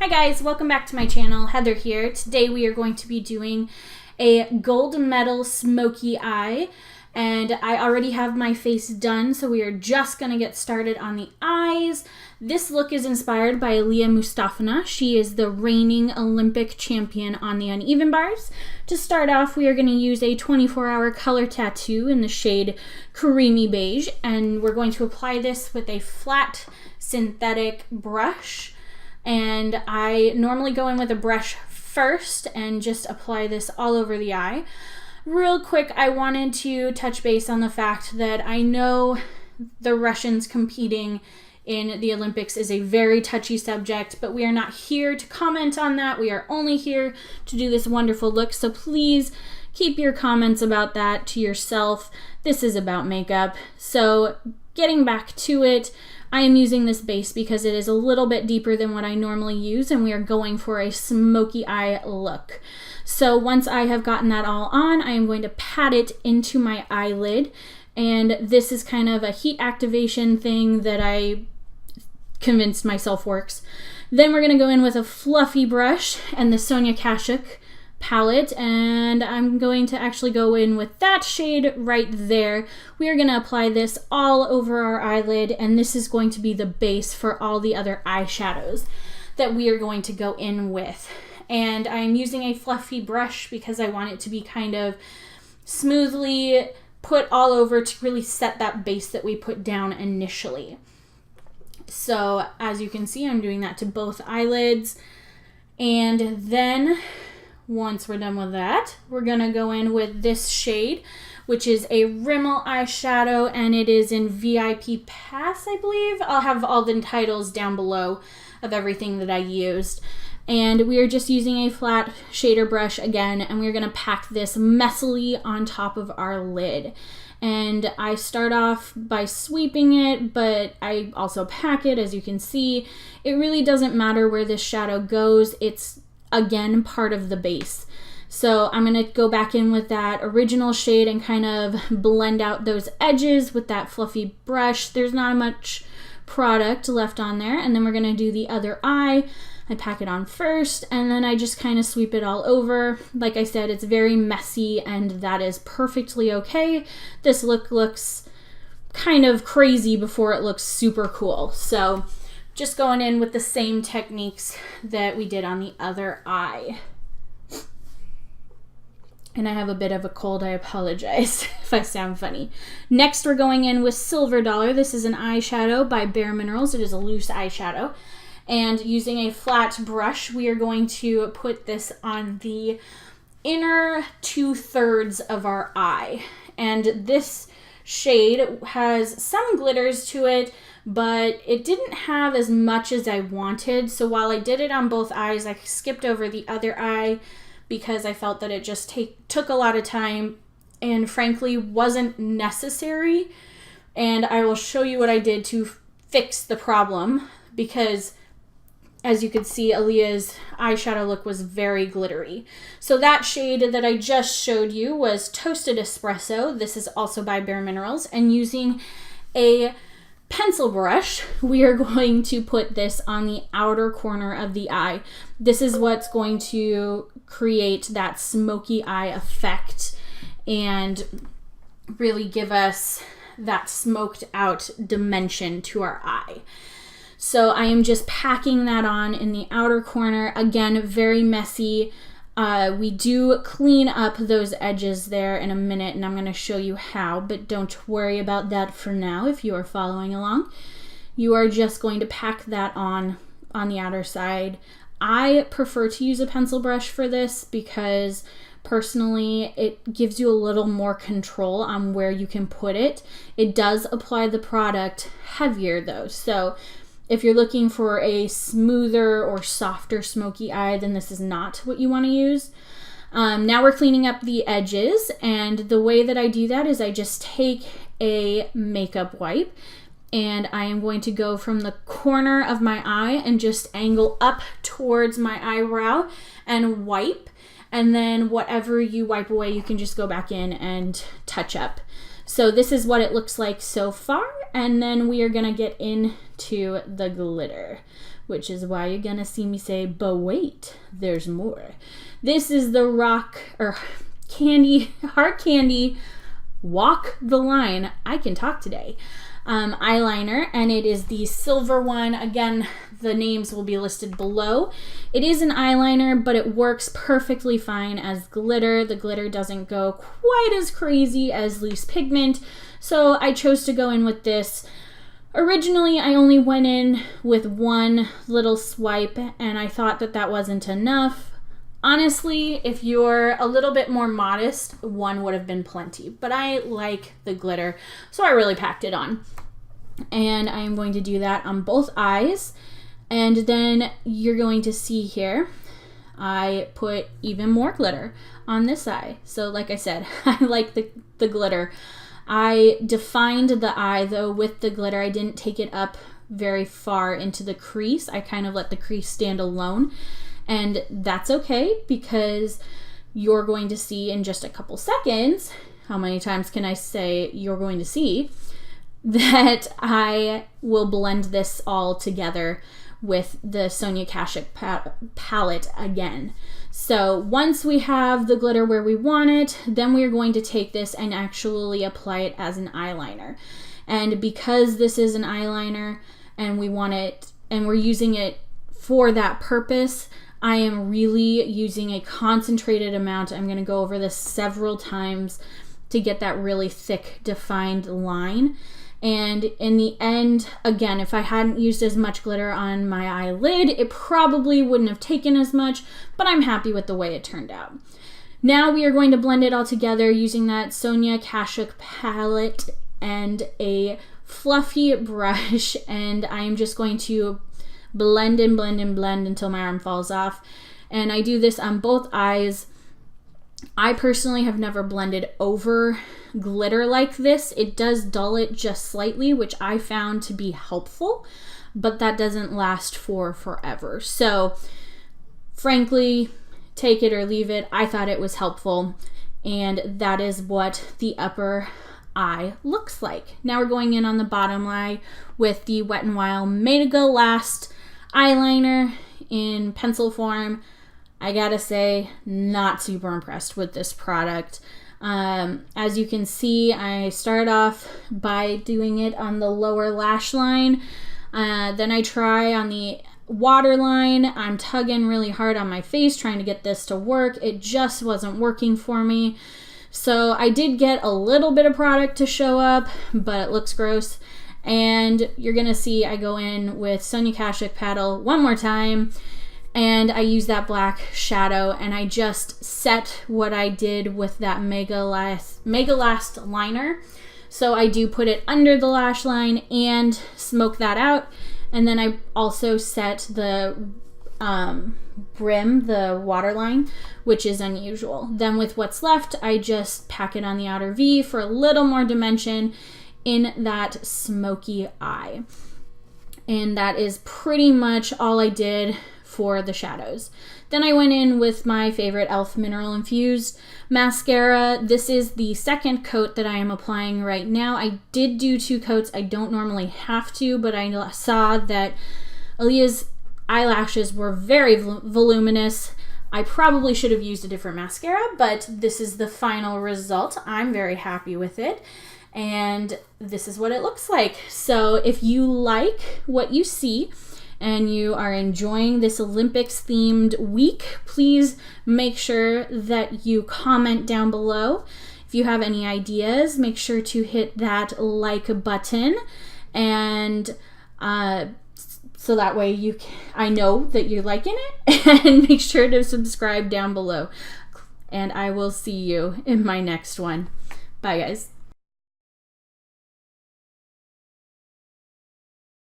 Hi guys, welcome back to my channel. Heather here. Today we are going to be doing a gold medal smoky eye, and I already have my face done, so we are just going to get started on the eyes. This look is inspired by Aliya Mustafina. She is the reigning Olympic champion on the uneven bars. To start off, we are going to use a 24-hour color tattoo in the shade Creamy Beige, and we're going to apply this with a flat synthetic brush. And I normally go in with a brush first and just apply this all over the eye. Real quick, I wanted to touch base on the fact that I know the Russians competing in the Olympics is a very touchy subject, but we are not here to comment on that. We are only here to do this wonderful look, so please keep your comments about that to yourself. This is about makeup. So getting back to it, I am using this base because it is a little bit deeper than what I normally use, and we are going for a smoky eye look. So once I have gotten that all on, I am going to pat it into my eyelid, and this is kind of a heat activation thing that I convinced myself works. Then we're going to go in with a fluffy brush and the Sonia Kashuk palette, and I'm going to actually go in with that shade right there. We are going to apply this all over our eyelid, and this is going to be the base for all the other eyeshadows that we are going to go in with. And I'm using a fluffy brush because I want it to be kind of smoothly put all over to really set that base that we put down initially. So as you can see, I'm doing that to both eyelids, and then once we're done with that, we're gonna go in with this shade, which is a Rimmel eyeshadow, and it is in VIP Pass, I believe. I'll have all the titles down below of everything that I used. And we are just using a flat shader brush again, and we're gonna pack this messily on top of our lid. And I start off by sweeping it, but I also pack it, as you can see. It really doesn't matter where this shadow goes. It's again part of the base. So I'm going to go back in with that original shade and kind of blend out those edges with that fluffy brush. There's not much product left on there, and then we're going to do the other eye. I pack it on first, and then I just kind of sweep it all over. Like I said, it's very messy, and that is perfectly okay. This look looks kind of crazy before it looks super cool. So just going in with the same techniques that we did on the other eye. And I have a bit of a cold, I apologize if I sound funny. Next, we're going in with Silver Dollar. This is an eyeshadow by bareMinerals. It is a loose eyeshadow. And using a flat brush, we are going to put this on the inner 2/3 of our eye. And this shade has some glitters to it, but it didn't have as much as I wanted. So while I did it on both eyes, I skipped over the other eye because I felt that it just took a lot of time and frankly wasn't necessary. And I will show you what I did to fix the problem, because as you can see, Aliya's eyeshadow look was very glittery. So that shade that I just showed you was Toasted Espresso. This is also by bareMinerals. And using a pencil brush, we are going to put this on the outer corner of the eye. This is what's going to create that smoky eye effect and really give us that smoked out dimension to our eye. So I am just packing that on in the outer corner. Again, very messy. We do clean up those edges there in a minute, and I'm going to show you how, but don't worry about that for now if you are following along. You are just going to pack that on the outer side. I prefer to use a pencil brush for this because personally it gives you a little more control on where you can put it. It does apply the product heavier though, so if you're looking for a smoother or softer smoky eye, then this is not what you want to use. Now we're cleaning up the edges, and the way that I do that is I just take a makeup wipe, and I am going to go from the corner of my eye and just angle up towards my eyebrow and wipe, and then whatever you wipe away, you can just go back in and touch up. So this is what it looks like so far, and then we are gonna get into the glitter, which is why you're gonna see me say, but wait, there's more. This is the Hardcandy Walk the Line, I can talk today, eyeliner, and it is the silver one. Again, the names will be listed below. It is an eyeliner, but it works perfectly fine as glitter. The glitter doesn't go quite as crazy as loose pigment, so I chose to go in with this. Originally, I only went in with one little swipe, and I thought that that wasn't enough. Honestly, if you're a little bit more modest, one would have been plenty, but I like the glitter, so I really packed it on. And I am going to do that on both eyes, and then you're going to see here, I put even more glitter on this eye. So like I said, I like the glitter. I defined the eye though with the glitter. I didn't take it up very far into the crease. I kind of let the crease stand alone. And that's okay, because you're going to see in just a couple seconds, how many times can I say you're going to see, that I will blend this all together with the Sonia Kashuk palette again. So once we have the glitter where we want it, then we are going to take this and actually apply it as an eyeliner. And because this is an eyeliner and we want it, and we're using it for that purpose, I am really using a concentrated amount. I'm going to go over this several times to get that really thick defined line. And in the end, again, if I hadn't used as much glitter on my eyelid, it probably wouldn't have taken as much, but I'm happy with the way it turned out. Now we are going to blend it all together using that Sonia Kashuk palette and a fluffy brush, and I am just going to blend and blend and blend until my arm falls off. And I do this on both eyes. I personally have never blended over glitter like this. It does dull it just slightly, which I found to be helpful, but that doesn't last for forever. So frankly, take it or leave it. I thought it was helpful, and that is what the upper eye looks like. Now we're going in on the bottom eye with the Wet n Wild Mega Last eyeliner in pencil form. I gotta say, not super impressed with this product. As you can see, I started off by doing it on the lower lash line. Then I try on the waterline. I'm tugging really hard on my face trying to get this to work. It just wasn't working for me. So I did get a little bit of product to show up, but it looks gross. And you're gonna see I go in with Sonia Kashuk paddle one more time, and I use that black shadow, and I just set what I did with that Mega Last liner. So I do put it under the lash line and smoke that out, and then I also set the brim, the waterline, which is unusual. Then with what's left, I just pack it on the outer V for a little more dimension in that smoky eye. And that is pretty much all I did for the shadows. Then I went in with my favorite e.l.f. Mineral Infused mascara. This is the second coat that I am applying right now. I did do 2 coats. I don't normally have to, but I saw that Aliya's eyelashes were very voluminous. I probably should have used a different mascara, but this is the final result. I'm very happy with it. And this is what it looks like. So if you like what you see and you are enjoying this Olympics themed week, please make sure that you comment down below. If you have any ideas, make sure to hit that like button, and so that way I know that you're liking it, and make sure to subscribe down below. And I will see you in my next one. Bye guys.